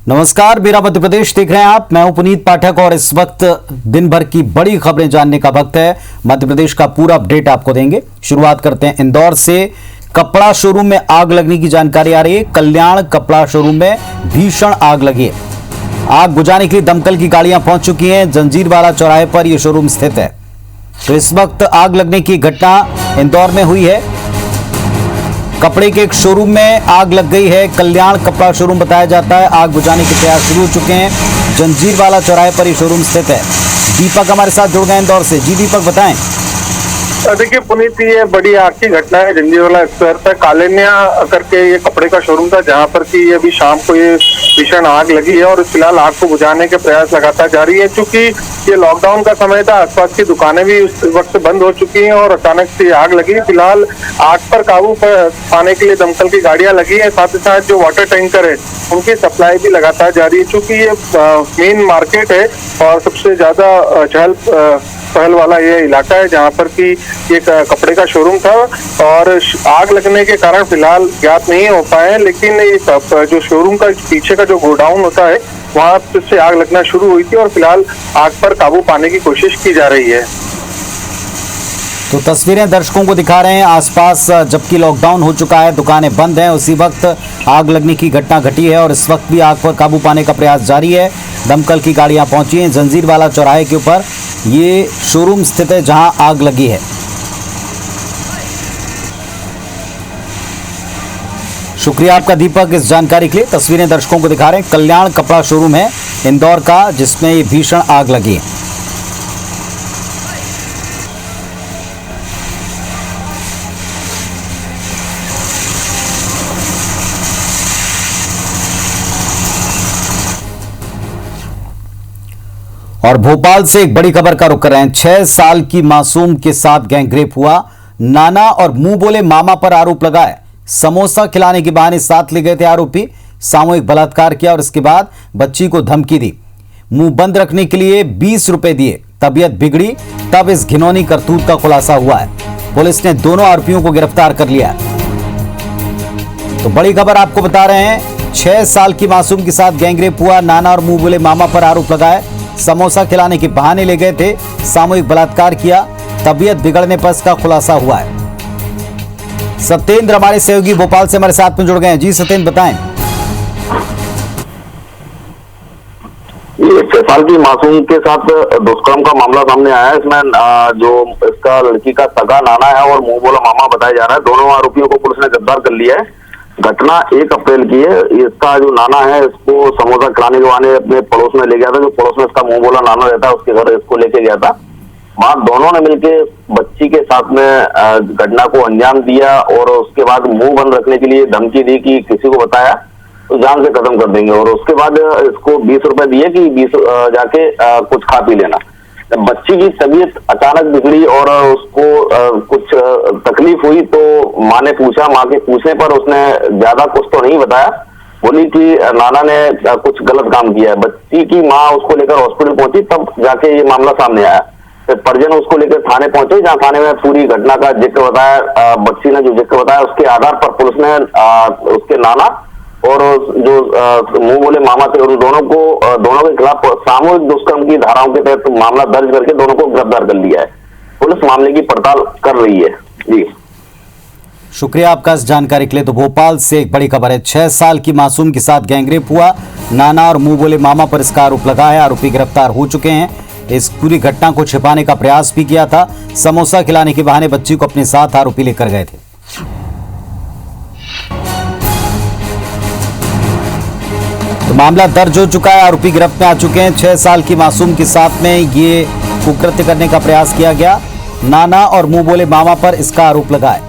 नमस्कार, मेरा मध्य प्रदेश देख रहे हैं आप। मैं हूं पुनीत पाठक और इस वक्त दिन भर की बड़ी खबरें जानने का वक्त है। मध्य प्रदेश का पूरा अपडेट आपको देंगे। शुरुआत करते हैं इंदौर से। कपड़ा शोरूम में आग लगने की जानकारी आ रही है। कल्याण कपड़ा शोरूम में भीषण आग लगी है। आग बुझाने के लिए दमकल की गाड़ियां पहुंच चुकी हैं। जंजीरवाला चौराहे पर यह शोरूम स्थित है। तो इस वक्त आग लगने की घटना इंदौर में हुई है। कपड़े के एक शोरूम में आग लग गई है। कल्याण कपड़ा शोरूम बताया जाता है। आग बुझाने के प्रयास शुरू हो चुके हैं। जंजीरवाला चौराहे पर यह शोरूम स्थित है। दीपक हमारे साथ जुड़ गए इंदौर से। जी दीपक, बताएं। देखिए पुनीत, ये बड़ी आग की घटना है। जंजीरवाला स्क्वायर पर कालिन्या करके ये कपड़े का शोरूम था, जहां पर कि अभी शाम को ये भीषण आग लगी है और फिलहाल आग को बुझाने के प्रयास लगातार जारी है। क्योंकि ये लॉकडाउन का समय था, आसपास की दुकानें भी उस वक्त से बंद हो चुकी हैं और अचानक से आग लगी। फिलहाल आग पर काबू पाने के लिए दमकल की गाड़ियां लगी है। साथ ही साथ जो वाटर टैंकर है उनकी सप्लाई भी लगातार जारी है। चूंकि ये मेन मार्केट है और सबसे ज्यादा चहल पहल वाला ये इलाका है, जहां पर कि एक कपड़े का शोरूम था और आग लगने के कारण फिलहाल ज्ञात नहीं हो पाए। लेकिन ये जो शोरूम का पीछे का जो गोडाउन होता है वहां से आग लगना शुरू हुई थी और फिलहाल आग पर काबू पाने की कोशिश की जा रही है। तो तस्वीरें दर्शकों को दिखा रहे हैं आसपास, जबकि लॉकडाउन हो चुका है, दुकानें बंद हैं, उसी वक्त आग लगने की घटना घटी है और इस वक्त भी आग पर काबू पाने का प्रयास जारी है। दमकल की गाड़ियां पहुंची हैं। जंजीरवाला चौराहे के ऊपर ये शोरूम स्थित है जहां आग लगी है। शुक्रिया आपका दीपक इस जानकारी के लिए। तस्वीरें दर्शकों को दिखा रहे हैं। कल्याण कपड़ा शोरूम है इंदौर का, जिसमें ये भीषण आग लगी है। और भोपाल से एक बड़ी खबर का रुख कर रहे हैं। 6 साल की मासूम के साथ गैंगरेप हुआ। नाना और मुंह बोले मामा पर आरोप लगाए। समोसा खिलाने के बहाने साथ ले गए थे आरोपी। सामूहिक बलात्कार किया और इसके बाद बच्ची को धमकी दी। मुंह बंद रखने के लिए 20 रुपए दिए। तबीयत बिगड़ी तब इस घिनौनी करतूत का खुलासा हुआ है। पुलिस ने दोनों आरोपियों को गिरफ्तार कर लिया। तो बड़ी खबर आपको बता रहे हैं। 6 साल की मासूम के साथ गैंगरेप हुआ। नाना और मुंह बोले मामा पर आरोप लगाए। समोसा खिलाने के बहाने ले गए थे। सामूहिक बलात्कार किया। तबीयत बिगड़ने पर इसका खुलासा हुआ है। सत्येंद्र हमारे सहयोगी भोपाल से हमारे साथ में जुड़ गए हैं। जी सत्येंद्र, बताएं। ये 6 साल की मासूम के साथ दुष्कर्म का मामला सामने आया है। इसमें जो इसका लड़की का सगा नाना है और मुंह बोला मामा बताया जा रहा है। दोनों आरोपियों को पुलिस ने गिरफ्तार कर लिया है। घटना 1 अप्रैल की है। इसका जो नाना है इसको समोसा खिलाने के बहाने अपने पड़ोस में ले गया था। जो पड़ोस में इसका मुंह बोला नाना रहता है, उसके घर इसको लेके गया था। वहां दोनों ने मिलके बच्ची के साथ में घटना को अंजाम दिया और उसके बाद मुंह बंद रखने के लिए धमकी दी कि किसी को बताया तो जान से खत्म कर देंगे। और उसके बाद इसको 20 रुपए दिए कि 20 जाके कुछ खा पी लेना। बच्ची की तबीयत अचानक बिगड़ी और उसको कुछ तकलीफ हुई तो माँ ने पूछा। माँ के पूछने पर उसने ज्यादा कुछ तो नहीं बताया। बोली कि नाना ने कुछ गलत काम किया है। बच्ची की माँ उसको लेकर हॉस्पिटल पहुंची, तब जाके ये मामला सामने आया। फिर परिजन उसको लेकर थाने पहुंचे, जहाँ थाने में पूरी घटना का जिक्र बताया। बच्ची ने जो जिक्र बताया उसके आधार पर पुलिस ने उसके नाना और जो मुंह बोले मामा थे उन दोनों के खिलाफ सामूहिक दुष्कर्म की धाराओं के तहत मामला दर्ज करके दोनों को गिरफ्तार कर लिया है। पुलिस मामले की पड़ताल कर रही है। जी शुक्रिया आपका इस जानकारी के लिए। तो भोपाल से एक बड़ी खबर है। 6 साल की मासूम के साथ गैंगरेप हुआ। नाना और मुंह बोले मामा पर इसका आरोप लगा है। आरोपी गिरफ्तार हो चुके हैं। इस पूरी घटना को छिपाने का प्रयास भी किया था। समोसा खिलाने के बहाने बच्ची को अपने साथ आरोपी लेकर गए थे। तो मामला दर्ज हो चुका है। आरोपी गिरफ्त में आ चुके हैं। 6 साल की मासूम के साथ में ये कुकृत्य करने का प्रयास किया गया। नाना और मुंह बोले मामा पर इसका आरोप लगा है।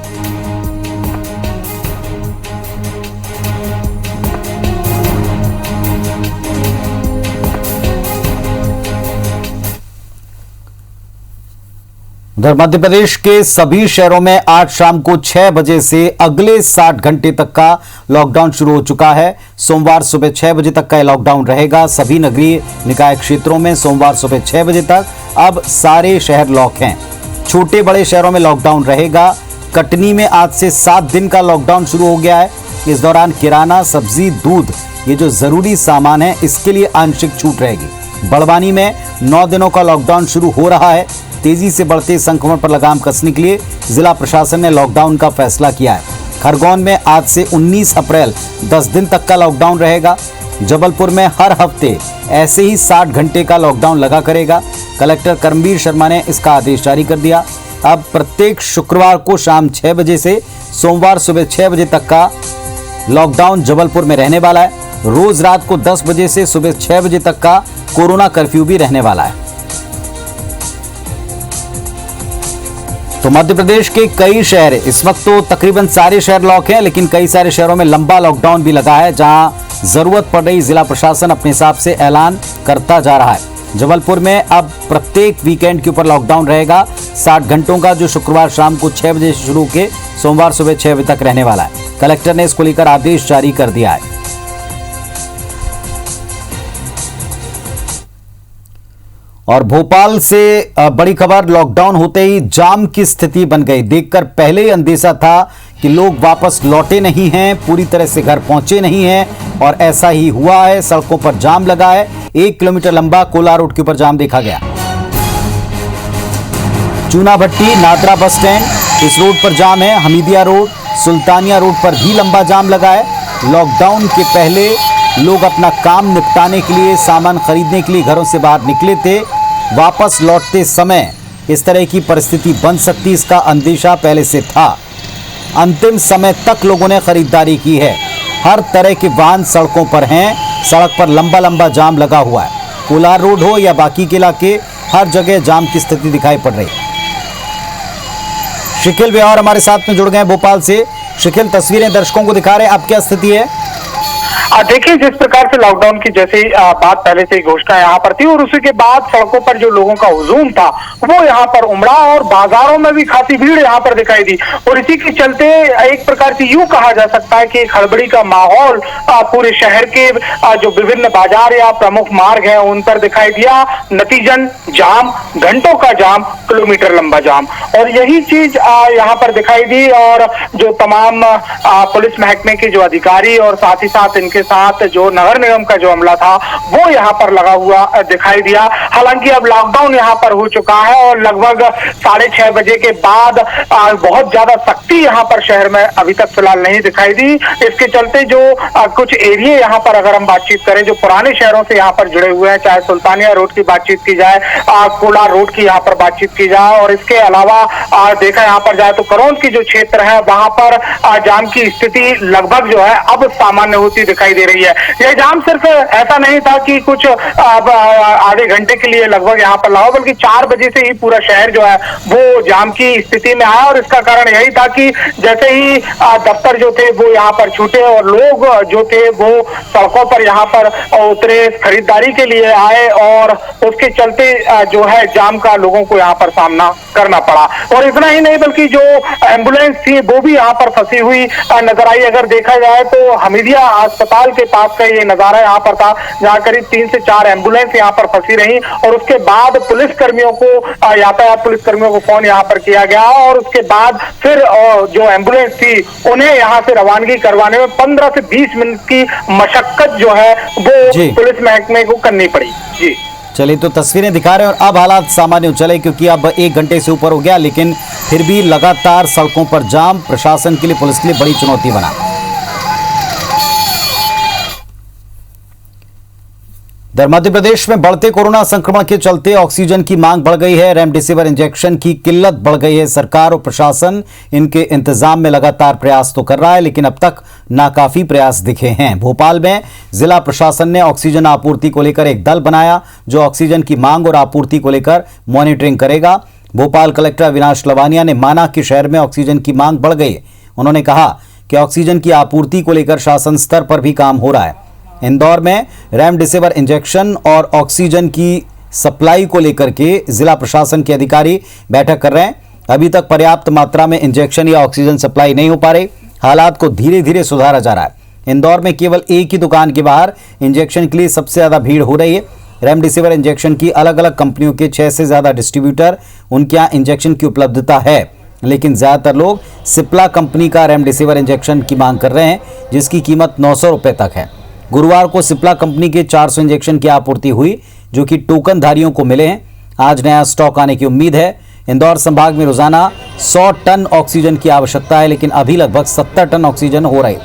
उधर मध्य प्रदेश के सभी शहरों में आज शाम को 6 बजे से अगले 60 घंटे तक का लॉकडाउन शुरू हो चुका है। सोमवार सुबह 6 बजे तक का लॉकडाउन रहेगा। सभी नगरीय निकाय क्षेत्रों में सोमवार सुबह 6 बजे तक अब सारे शहर लॉक हैं। छोटे बड़े शहरों में लॉकडाउन रहेगा। कटनी में आज से 7 दिन का लॉकडाउन शुरू हो गया है। इस दौरान किराना, सब्जी, दूध, ये जो जरूरी सामान है इसके लिए आंशिक छूट रहेगी। बड़वानी में 9 दिनों का लॉकडाउन शुरू हो रहा है। तेजी से बढ़ते संक्रमण पर लगाम कसने के लिए जिला प्रशासन ने लॉकडाउन का फैसला किया है। खरगोन में आज से 19 अप्रैल 10 दिन तक का लॉकडाउन रहेगा। जबलपुर में हर हफ्ते ऐसे ही 60 घंटे का लॉकडाउन लगा करेगा। कलेक्टर कर्मवीर शर्मा ने इसका आदेश जारी कर दिया। अब प्रत्येक शुक्रवार को शाम 6 बजे से सोमवार सुबह 6 बजे तक का लॉकडाउन जबलपुर में रहने वाला है। रोज रात को 10 बजे से सुबह 6 बजे तक का कोरोना कर्फ्यू भी रहने वाला है। तो मध्य प्रदेश के कई शहर, इस वक्त तो तकरीबन सारे शहर लॉक हैं, लेकिन कई सारे शहरों में लंबा लॉकडाउन भी लगा है, जहां जरूरत पड़ रही जिला प्रशासन अपने हिसाब से ऐलान करता जा रहा है। जबलपुर में अब प्रत्येक वीकेंड के ऊपर लॉकडाउन रहेगा। 60 घंटों का, जो शुक्रवार शाम को 6 बजे से शुरू के सोमवार सुबह 6 बजे तक रहने वाला है। कलेक्टर ने इसको लेकर आदेश जारी कर दिया है। और भोपाल से बड़ी खबर, लॉकडाउन होते ही जाम की स्थिति बन गई। देखकर पहले ही अंदेशा था कि लोग वापस लौटे नहीं हैं, पूरी तरह से घर पहुंचे नहीं हैं, और ऐसा ही हुआ है। सड़कों पर जाम लगा है। 1 किलोमीटर लंबा कोला रोड के ऊपर जाम देखा गया। चूना भट्टी, नादरा बस स्टैंड, इस रोड पर जाम है। हमीदिया रोड, सुल्तानिया रोड पर भी लंबा जाम लगा है। लॉकडाउन के पहले लोग अपना काम निपटाने के लिए, सामान खरीदने के लिए घरों से बाहर निकले थे। वापस लौटते समय इस तरह की परिस्थिति बन सकती, इसका अंदेशा पहले से था। अंतिम समय तक लोगों ने खरीदारी की है। हर तरह के वाहन सड़कों पर हैं। सड़क पर लंबा लंबा जाम लगा हुआ है। कोलार रोड हो या बाकी के इलाके, हर जगह जाम की स्थिति दिखाई पड़ रही है। शिखिल बिहार हमारे साथ में जुड़ गए हैं भोपाल से। शिखिल, तस्वीरें दर्शकों को दिखा रहे हैं, अब क्या स्थिति है? देखिए, जिस प्रकार से लॉकडाउन की जैसे बात पहले से ही घोषणा यहाँ पर थी, और उसी के बाद सड़कों पर जो लोगों का हुजूम था वो यहाँ पर उमड़ा, और बाजारों में भी खासी भीड़ यहाँ पर दिखाई दी। और इसी के चलते एक प्रकार से यूं कहा जा सकता है कि एक हड़बड़ी का माहौल पूरे शहर के जो विभिन्न बाजार या प्रमुख मार्ग है उन पर दिखाई दिया। नतीजन जाम, घंटों का जाम, किलोमीटर लंबा जाम, और यही चीज यहाँ पर दिखाई दी। और जो तमाम पुलिस महकमे के जो अधिकारी और साथ ही साथ इनके साथ जो नगर निगम का जो अमला था वो यहाँ पर लगा हुआ दिखाई दिया। हालांकि अब लॉकडाउन यहाँ पर हो चुका है और लगभग 6:30 बजे के बाद बहुत ज्यादा सख्ती यहाँ पर शहर में अभी तक फिलहाल नहीं दिखाई दी। इसके चलते जो कुछ एरिया यहाँ पर अगर हम बातचीत करें जो पुराने शहरों से यहाँ पर जुड़े हुए हैं, चाहे सुल्तानिया रोड की बातचीत की जाए, कोला रोड की यहाँ पर बातचीत की जाए, और इसके अलावा देखा यहाँ पर जाए तो करौंद की जो क्षेत्र है वहां पर जाम की स्थिति लगभग जो है अब सामान्य होती दिखाई दे रही है। यह जाम सिर्फ ऐसा नहीं था कि कुछ आधे घंटे के लिए लगभग यहाँ पर लगा, बल्कि 4 बजे से ही पूरा शहर जो है वो जाम की स्थिति में आया। और इसका कारण यही था कि जैसे ही दफ्तर जो थे वो यहाँ पर छूटे और लोग जो थे वो सड़कों पर यहाँ पर उतरे, खरीदारी के लिए आए, और उसके चलते जो है जाम का लोगों को यहाँ पर सामना करना पड़ा। और इतना ही नहीं बल्कि जो एम्बुलेंस थी वो भी यहाँ पर फंसी हुई नजर आई। अगर देखा जाए तो हमीदिया अस्पताल के पास का ये नजारा यहाँ पर था, जहाँ करीब 3 से 4 एम्बुलेंस यहाँ पर फंसी रही, और उसके बाद पुलिस कर्मियों को यातायात पुलिस कर्मियों को फोन यहाँ पर किया गया, और उसके बाद फिर जो एम्बुलेंस थी उन्हें यहाँ से रवानगी करवाने में 15 से 20 मिनट की मशक्कत जो है वो पुलिस महकमे को करनी पड़ी। जी चलिए, तो तस्वीरें दिखा रहे हैं और अब हालात सामान्य हो चले, क्योंकि अब 1 घंटे से ऊपर हो गया, लेकिन फिर भी लगातार सड़कों पर जाम प्रशासन के लिए, पुलिस के लिए बड़ी चुनौती बना। मध्य प्रदेश में बढ़ते कोरोना संक्रमण के चलते ऑक्सीजन की मांग बढ़ गई है। रेमडेसिविर इंजेक्शन की किल्लत बढ़ गई है। सरकार और प्रशासन इनके इंतजाम में लगातार प्रयास तो कर रहा है, लेकिन अब तक नाकाफी प्रयास दिखे हैं। भोपाल में जिला प्रशासन ने ऑक्सीजन आपूर्ति को लेकर एक दल बनाया, जो ऑक्सीजन की मांग और आपूर्ति को लेकर मॉनिटरिंग करेगा। भोपाल कलेक्टर अविनाश लवानिया ने माना कि शहर में ऑक्सीजन की मांग बढ़ गई है। उन्होंने कहा कि ऑक्सीजन की आपूर्ति को लेकर शासन स्तर पर भी काम हो रहा है। इंदौर में रेमडेसिविर इंजेक्शन और ऑक्सीजन की सप्लाई को लेकर के जिला प्रशासन के अधिकारी बैठक कर रहे हैं। अभी तक पर्याप्त मात्रा में इंजेक्शन या ऑक्सीजन सप्लाई नहीं हो पा रही। हालात को धीरे धीरे सुधारा जा रहा है। इंदौर में केवल एक ही दुकान के बाहर इंजेक्शन के लिए सबसे ज्यादा भीड़ हो रही है। रेमडेसिविर इंजेक्शन की अलग अलग कंपनियों के 6 से ज्यादा डिस्ट्रीब्यूटर, उनके यहाँ इंजेक्शन की उपलब्धता है। लेकिन ज़्यादातर लोग सिप्ला कंपनी का रेमडेसिविर इंजेक्शन की मांग कर रहे हैं, जिसकी कीमत 900 रुपये तक है। गुरुवार को सिप्ला कंपनी के 400 इंजेक्शन की आपूर्ति हुई, जो कि टोकनधारियों को मिले हैं। आज नया स्टॉक आने की उम्मीद है। इंदौर संभाग में रोजाना 100 टन ऑक्सीजन की आवश्यकता है, लेकिन अभी लगभग 70 टन ऑक्सीजन हो रही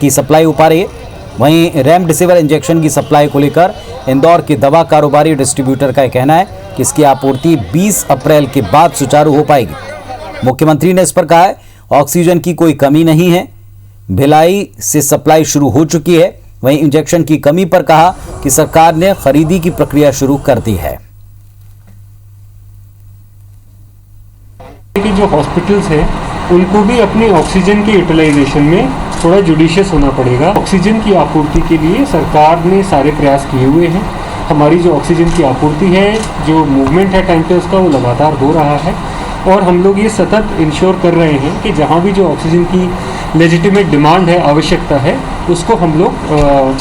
की सप्लाई हो पा रही है। वहीं रेमडेसिविर इंजेक्शन की सप्लाई को लेकर इंदौर के दवा कारोबारी डिस्ट्रीब्यूटर का कहना है कि इसकी आपूर्ति 20 अप्रैल के बाद सुचारू हो पाएगी। मुख्यमंत्री ने इस पर कहा है ऑक्सीजन की कोई कमी नहीं है, भिलाई से सप्लाई शुरू हो चुकी है। वहीं इंजेक्शन की कमी पर कहा कि सरकार ने खरीदी की प्रक्रिया शुरू कर दी है। कि जो हॉस्पिटल्स हैं उनको भी अपनी ऑक्सीजन की यूटिलाइजेशन में थोड़ा जुडिशियस होना पड़ेगा। ऑक्सीजन की आपूर्ति के लिए सरकार ने सारे प्रयास किए हुए हैं। हमारी जो ऑक्सीजन की आपूर्ति है, जो मूवमेंट है टाइम पे उसका, वो लगातार हो रहा है और हम लोग ये सतत इंश्योर कर रहे हैं कि जहाँ भी जो ऑक्सीजन की लेजिटिमेट डिमांड है, आवश्यकता है, उसको हम लोग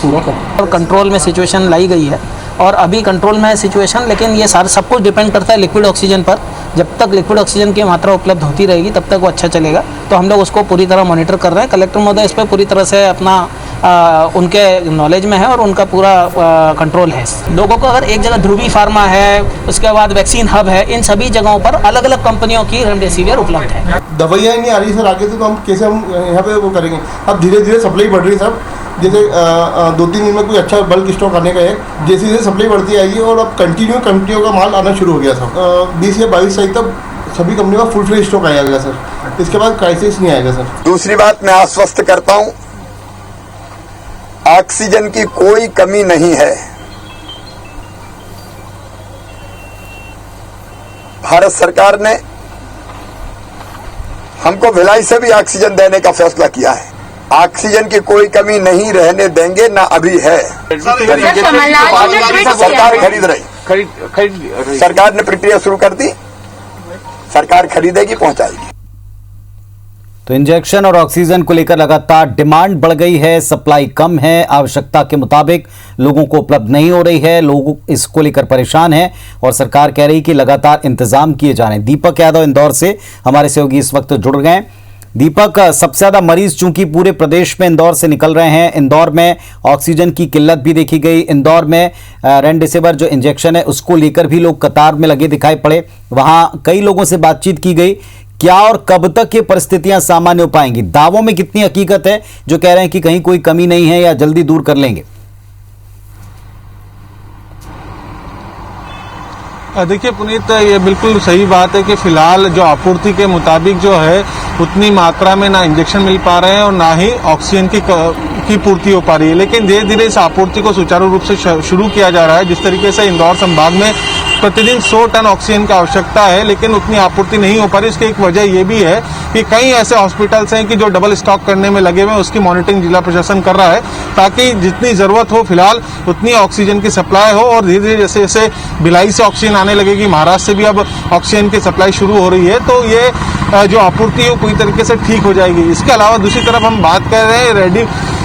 पूरा करें। और कंट्रोल में सिचुएशन लाई गई है और अभी कंट्रोल में है सिचुएशन, लेकिन ये सारा सब कुछ डिपेंड करता है लिक्विड ऑक्सीजन पर। जब तक लिक्विड ऑक्सीजन की मात्रा उपलब्ध होती रहेगी तब तक वो अच्छा चलेगा। तो हम लोग उसको पूरी तरह मॉनिटर कर रहे हैं। कलेक्टर महोदय इस पर पूरी तरह से अपना उनके नॉलेज में है और उनका पूरा कंट्रोल है। लोगों को अगर एक जगह ध्रुवी फार्मा है, उसके बाद वैक्सीन हब है, इन सभी जगहों पर अलग अलग कंपनियों की रेमडेसिविर उपलब्ध है। दवाइयाँ नहीं आ रही सर आगे से, तो हम कैसे हम यहाँ पे वो करेंगे। अब धीरे धीरे सप्लाई बढ़ रही है सर। जैसे 2-3 दिन में कोई अच्छा बल्क स्टॉक आने का है, जैसे जैसे सप्लाई बढ़ती आएगी और अब कंटिन्यू कंपनियों का माल आना शुरू हो गया सर। 20 या 22 तारीख तक सभी कंपनियों का फुल फ्लेज स्टॉक आएगा सर। इसके बाद क्राइसिस नहीं आएगा सर। दूसरी बात मैं आश्वस्त करता हूं, ऑक्सीजन की कोई कमी नहीं है। भारत सरकार ने हमको भिलाई से भी ऑक्सीजन देने का फैसला किया है। ऑक्सीजन की कोई कमी नहीं रहने देंगे, ना अभी है। सरकार खरीद रही, सरकार ने प्रक्रिया शुरू कर दी, सरकार खरीदेगी, पहुंचाएगी। तो इंजेक्शन और ऑक्सीजन को लेकर लगातार डिमांड बढ़ गई है, सप्लाई कम है, आवश्यकता के मुताबिक लोगों को उपलब्ध नहीं हो रही है। लोग इसको लेकर परेशान हैं और सरकार कह रही कि लगातार इंतजाम किए जा रहे हैं। दीपक यादव इंदौर से हमारे सहयोगी इस वक्त जुड़ गए हैं। दीपक, सबसे ज्यादा मरीज चूंकि पूरे प्रदेश में इंदौर से निकल रहे हैं, इंदौर में ऑक्सीजन की किल्लत भी देखी गई। इंदौर में रेमडेसिविर जो इंजेक्शन है उसको लेकर भी लोग कतार में लगे दिखाई पड़े। वहां कई लोगों से बातचीत की गई। क्या और कब तक ये परिस्थितियां सामान्य हो पाएंगी? दावों में कितनी हकीकत है जो कह रहे हैं कि कहीं कोई कमी नहीं है या जल्दी दूर कर लेंगे? देखिए पुनीत, ये बिल्कुल सही बात है कि फिलहाल जो आपूर्ति के मुताबिक जो है उतनी मात्रा में ना इंजेक्शन मिल पा रहे हैं और ना ही ऑक्सीजन की पूर्ति हो पा रही है। लेकिन धीरे धीरे इस आपूर्ति को सुचारू रूप से शुरू किया जा रहा है। जिस तरीके से इंदौर संभाग में प्रतिदिन 100 टन ऑक्सीजन की आवश्यकता है, लेकिन उतनी आपूर्ति नहीं हो पा रही। इसकी एक वजह ये भी है कि कई ऐसे हॉस्पिटल्स हैं कि जो डबल स्टॉक करने में लगे हुए हैं। उसकी मॉनिटरिंग जिला प्रशासन कर रहा है ताकि जितनी जरूरत हो फिलहाल उतनी ऑक्सीजन की सप्लाई हो। और धीरे धीरे जैसे जैसे भिलाई से ऑक्सीजन आने लगेगी, महाराष्ट्र से भी अब ऑक्सीजन की सप्लाई शुरू हो रही है, तो ये जो आपूर्ति है वो पूरी तरीके से ठीक हो जाएगी। इसके अलावा दूसरी तरफ हम बात कर रहे हैं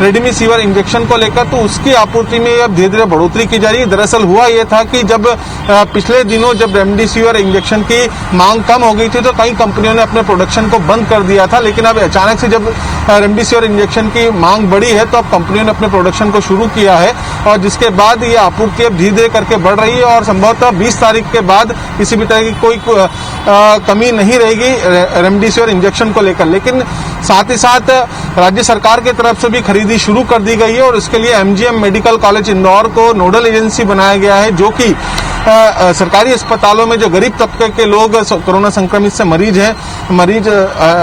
रेमडेसिविर इंजेक्शन को लेकर, तो उसकी आपूर्ति में अब धीरे धीरे बढ़ोतरी की जा रही है। दरअसल हुआ यह था कि जब पिछले दिनों जब रेमडेसिविर इंजेक्शन की मांग कम हो गई थी तो कई कंपनियों ने अपने प्रोडक्शन को बंद कर दिया था। लेकिन अब अचानक से जब रेमडेसिविर इंजेक्शन की मांग बढ़ी है तो अब कंपनियों ने अपने प्रोडक्शन को शुरू किया है और जिसके बाद ये आपूर्ति अब धीरे धीरे करके बढ़ रही है और संभवतः 20 तारीख के बाद किसी भी तरह की कोई कमी नहीं रहेगी रेमडेसिविर इंजेक्शन को लेकर। लेकिन साथ ही साथ राज्य सरकार की तरफ से भी खरीदी शुरू कर दी गई है और इसके लिए एमजीएम मेडिकल कॉलेज इंदौर को नोडल एजेंसी बनाया गया है, जो कि सरकारी अस्पतालों में जो गरीब तबके के लोग कोरोना संक्रमित से मरीज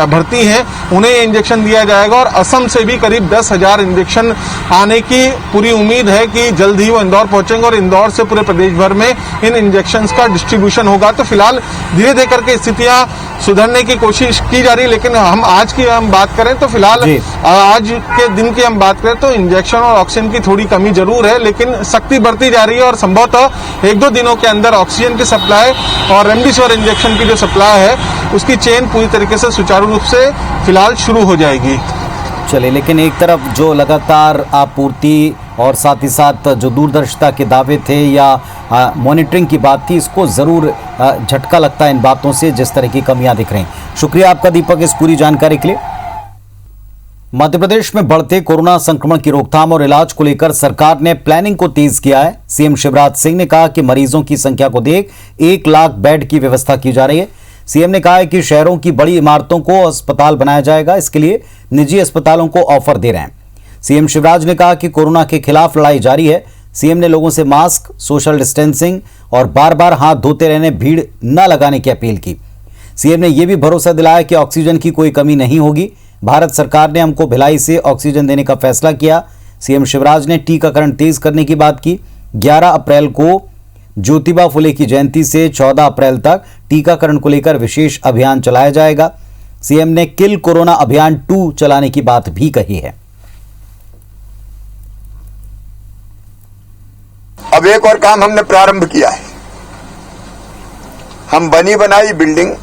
भर्ती हैं उन्हें ये इंजेक्शन दिया जाएगा। और असम से भी करीब 10,000 इंजेक्शन आने की पूरी उम्मीद है कि जल्द ही वो इंदौर पहुंचेंगे और इंदौर से पूरे प्रदेश भर में इन इंजेक्शंस का डिस्ट्रीब्यूशन होगा। तो फिलहाल धीरे धीरे करके स्थितियां सुधरने की कोशिश की जा रही है। लेकिन हम आज की बात करें तो फिलहाल आज के दिन की हम बात करें तो इंजेक्शन और ऑक्सीजन की थोड़ी कमी जरूर है, लेकिन सख्ती बढ़ती जा रही है और संभवतः 1-2 दिनों के अंदर ऑक्सीजन की सप्लाई और रेमडेसिविर इंजेक्शन की जो सप्लाई है उसकी चेन पूरी तरीके से सुचारू रूप से फिलहाल शुरू हो जाएगी। चलिए, लेकिन एक तरफ जो लगातार आपूर्ति और साथ ही साथ जो दूरदर्शिता के दावे थे या मॉनिटरिंग की बात थी, इसको ज़रूर झटका लगता है इन बातों से, जिस तरह की कमियां दिख रही हैं। शुक्रिया आपका दीपक इस पूरी जानकारी के लिए। मध्य प्रदेश में बढ़ते कोरोना संक्रमण की रोकथाम और इलाज को लेकर सरकार ने प्लानिंग को तेज किया है। सीएम शिवराज सिंह ने कहा कि मरीजों की संख्या को देख 1 लाख बेड की व्यवस्था की जा रही है। सीएम ने कहा है कि शहरों की बड़ी इमारतों को अस्पताल बनाया जाएगा, इसके लिए निजी अस्पतालों को ऑफर दे रहे हैं। सीएम शिवराज ने कहा कि कोरोना के खिलाफ लड़ाई जारी है। सीएम ने लोगों से मास्क, सोशल डिस्टेंसिंग और बार बार हाथ धोते रहने, भीड़ न लगाने की अपील की। सीएम ने यह भी भरोसा दिलाया कि ऑक्सीजन की कोई कमी नहीं होगी। भारत सरकार ने हमको भिलाई से ऑक्सीजन देने का फैसला किया। सीएम शिवराज ने टीकाकरण तेज करने की बात की। 11 अप्रैल को ज्योतिबा फुले की जयंती से 14 अप्रैल तक टीकाकरण को लेकर विशेष अभियान चलाया जाएगा। सीएम ने किल कोरोना अभियान 2 चलाने की बात भी कही है। अब एक और काम हमने प्रारंभ किया है। हम बनी बनाई बिल्डिंग,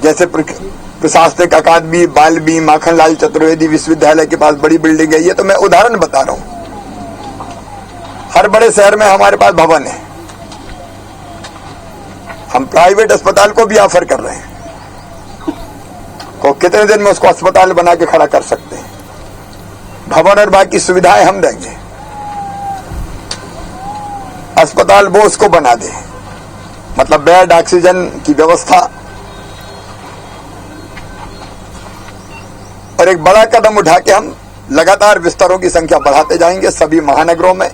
जैसे प्रशासनिक अकादमी, बालबी, माखनलाल चतुर्वेदी विश्वविद्यालय के पास बड़ी बिल्डिंग है। ये तो मैं उदाहरण बता रहा हूं। हर बड़े शहर में हमारे पास भवन है। हम प्राइवेट अस्पताल को भी ऑफर कर रहे हैं को कितने दिन में उसको अस्पताल बना के खड़ा कर सकते हैं। भवन और बाकी सुविधाएं हम देंगे। अस्पताल वो उसको बना दे, मतलब बेड, ऑक्सीजन की व्यवस्था। और एक बड़ा कदम उठा के हम लगातार बिस्तरों की संख्या बढ़ाते जाएंगे सभी महानगरों में।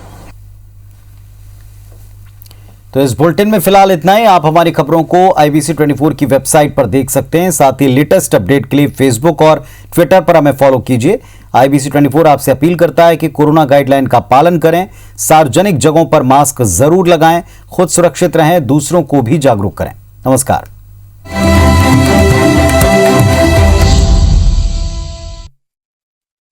तो इस बुलेटिन में फिलहाल इतना ही। आप हमारी खबरों को IBC 24 की वेबसाइट पर देख सकते हैं। साथ ही लेटेस्ट अपडेट के लिए फेसबुक और ट्विटर पर हमें फॉलो कीजिए। IBC 24 आपसे अपील करता है कि कोरोना गाइडलाइन का पालन करें, सार्वजनिक जगहों पर मास्क जरूर लगाएं, खुद सुरक्षित रहें, दूसरों को भी जागरूक करें। नमस्कार।